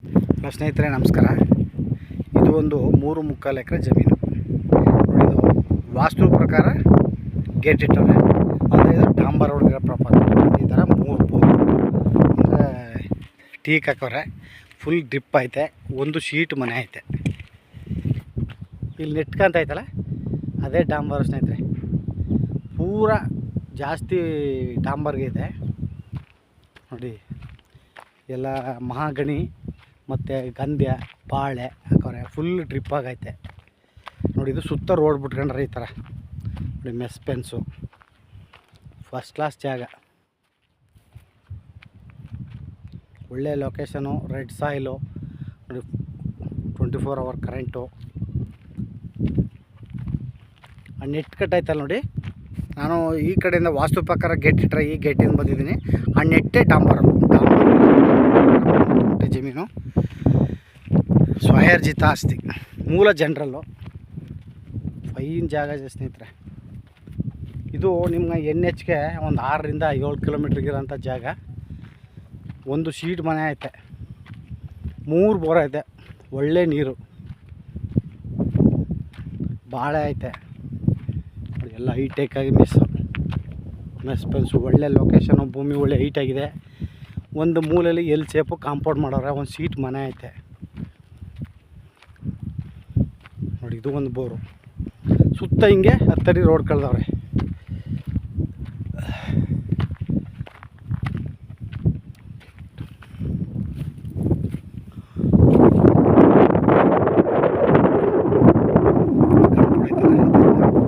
Hello ಸ್ನೇಹಿತರೆ, ನಮಸ್ಕಾರ. ಇದು ಒಂದು 3.25 ಎಕರೆ ಜಮೀನು. ಇದು ವಾಸ್ತು ಪ್ರಕಾರ ಗೇಟ್ ಇಟ್ಟವ್ರೆ. ಅಂದರೆ ಇದು ಡಾಂಬರ್ ಹೊಡೆದಿರೋ ಪ್ರಾಪರ್ಟಿ. ಈ ಥರ 3 ಬೋರ್ ಅಂದರೆ ಟೀಕ್ ಹಾಕವ್ರೆ. ಫುಲ್ ಡ್ರಿಪ್ ಐತೆ. ಒಂದು ಶೀಟ್ ಮನೆ ಐತೆ. ಇಲ್ಲಿ ನೆಟ್ಕಂತ ಐತಲ್ಲ, ಅದೇ ಡಾಂಬರ್ ಸ್ನೇಹಿತರೆ. ಪೂರ ಜಾಸ್ತಿ ಡಾಂಬರ್ಗೆ ಇದೆ ನೋಡಿ. ಎಲ್ಲ ಮಹಾಗಣಿ ಮತ್ತು ಗಂಧ್ಯ ಬಾಳೆ ಹಾಕವ್ರೆ. ಫುಲ್ ಡ್ರಿಪ್ ಆಗೈತೆ ನೋಡಿ. ಇದು ಸುತ್ತ ರೋಡ್ ಬಿಟ್ಕೊಂಡ್ರೆ ಈ ಥರ ನೋಡಿ. ಮೆಸ್ ಪೆನ್ಸು ಫಸ್ಟ್ ಕ್ಲಾಸ್ ಜಾಗ. ಒಳ್ಳೆ ಲೊಕೇಶನು. ರೆಡ್ ಸಾಯಿಲು ನೋಡಿ. 24 hour ಕರೆಂಟು. ಆ ನೆಟ್ ಕಟ್ಟೈತಲ್ಲ ನೋಡಿ. ನಾನು ಈ ಕಡೆಯಿಂದ ವಾಸ್ತು ಪ್ರಕಾರ ಗೇಟ್ ಇಟ್ಟರೆ ಈ ಗೇಟಿಂದ ಬಂದಿದ್ದೀನಿ. ಆ ನೆಟ್ಟೆ ಡಾಂಬರ್ ಜಮೀನು. ಸ್ವಯರ್ಜಿತ ಆಸ್ತಿ. ಮೂಲ ಜನರಲ್ಲು. ಫೈನ್ ಜಾಗ ಸ್ನೇಹಿತರೆ. ಇದು ನಿಮ್ಗೆ NHಗೆ ಒಂದು 6ರಿಂದ 7 ಕಿಲೋಮೀಟ್ರಿಗಿರೋಂಥ ಜಾಗ. ಒಂದು ಶೀಟ್ ಮನೆ ಐತೆ. 3 ಬೋರ್ ಐತೆ. ಒಳ್ಳೆ ನೀರು. ಬಾಳೆ ಐತೆ. ಎಲ್ಲ ಹೈಟೆಕ್ಕಾಗಿ ಮೆಸ್ ಪೆನ್ಸು. ಒಳ್ಳೆ ಲೊಕೇಶನು. ಭೂಮಿ ಒಳ್ಳೆ ಹೈಟಾಗಿದೆ. ಒಂದು ಮೂಲೆಯಲ್ಲಿ ಸೇಪು ಕಾಂಪೌಂಡ್ ಮಾಡೋರೆ. ಒಂದು ಸೀಟ್ ಮನೆ ಐತೆ ನೋಡಿ. ಇದು ಒಂದು ಬೋರು. ಸುತ್ತ ಹಿಂಗೆ 10 ಅಡಿ ರೋಡ್ ಕಳೆದವ್ರೆ.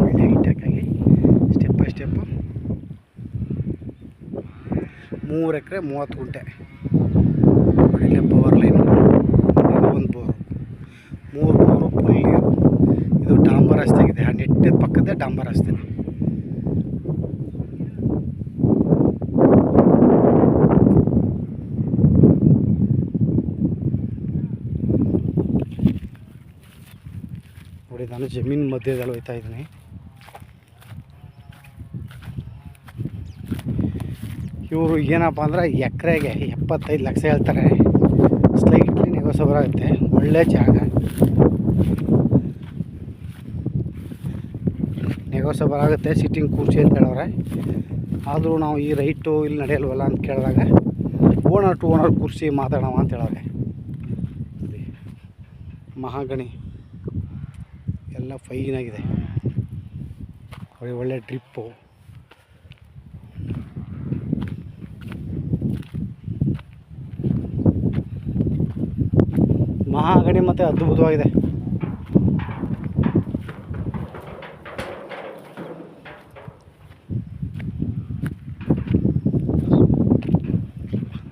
ಒಳ್ಳೆ ಹೈಟೆಕ್ಕಾಗಿ ಸ್ಟೆಪ್ ಬೈ ಸ್ಟೆಪ್ಪು. 3 ಎಕರೆ 30 ಗುಂಟೆ. ಒಳ್ಳೆ ಪವರ್ ಲೈನು. ಇದು ಒಂದು ಬೋರು. 3 ಬೋರು ಫುಲ್ ನೀರು. ಇದು ಡಾಂಬರ್ ರಸ್ತೆ ಆಗಿದೆ. ಆ ನೆಟ್ಟದ ಪಕ್ಕದ ಡಾಂಬರ್ ರಸ್ತೆ. ನೋಡಿ, ನಾನು ಜಮೀನು ಮಧ್ಯದಲ್ಲಿ ಹೋಗ್ತಾ ಇದ್ದೀನಿ. ಇವರು ಏನಪ್ಪ ಅಂದ್ರೆ ಎಕರೆಗೆ 75 ಲಕ್ಷ ಹೇಳ್ತಾರೆ. ಸ್ಲೈಟ್ಲಿ ನೆಗೋಸಬರ್ ಆಗುತ್ತೆ. ಒಳ್ಳೆ ಜಾಗ. ನೆಗೋಸಬರ್ ಆಗುತ್ತೆ. ಸಿಟ್ಟಿಂಗ್ ಕುರ್ಚಿ ಅಂತ ಹೇಳವ್ರೆ. ಆದರೂ ನಾವು ಈ ರೈಟು ಇಲ್ಲಿ ನಡೆಯಲ್ವಲ್ಲ ಅಂತ ಕೇಳಿದಾಗ ಓನರ್ ಟು ಓನರ್ ಕುರ್ಚಿ ಮಾತಾಡೋಣ ಅಂತ ಹೇಳವ್ರೆ. ಮಹಾಗಣಿ ಎಲ್ಲ ಫೈನಾಗಿದೆ. ಒಳ್ಳೆ ಡ್ರಿಪ್ಪು. ಮಹಾಗಣಿ ಮತ್ತು ಅದ್ಭುತವಾಗಿದೆ.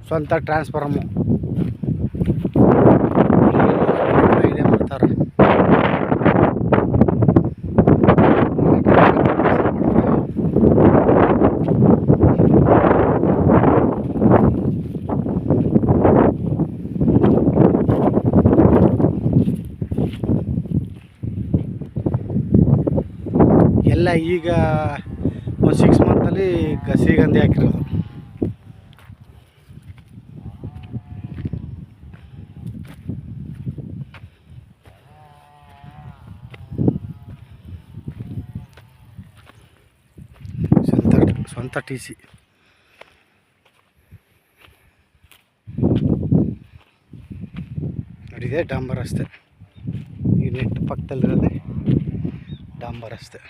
ಸ್ವಂತ ಟ್ರಾನ್ಸ್ಫಾರ್ಮು. ಐಡಿಯಾ ಮಾಡ್ತಾರೆ. ಎಲ್ಲ ಈಗ ಒಂದು 6 ಮಂತಲ್ಲಿ ಗಸಿಗಂಧಿ ಹಾಕಿರೋದು. ಸ್ವಂತ TC. ನೋಡಿದೆ ಡಾಂಬರ್ ರಸ್ತೆ. ಈ ನೆಟ್ ಪಕ್ಕದಲ್ಲಿರೋದೆ ಡಾಂಬರ್ ರಸ್ತೆ.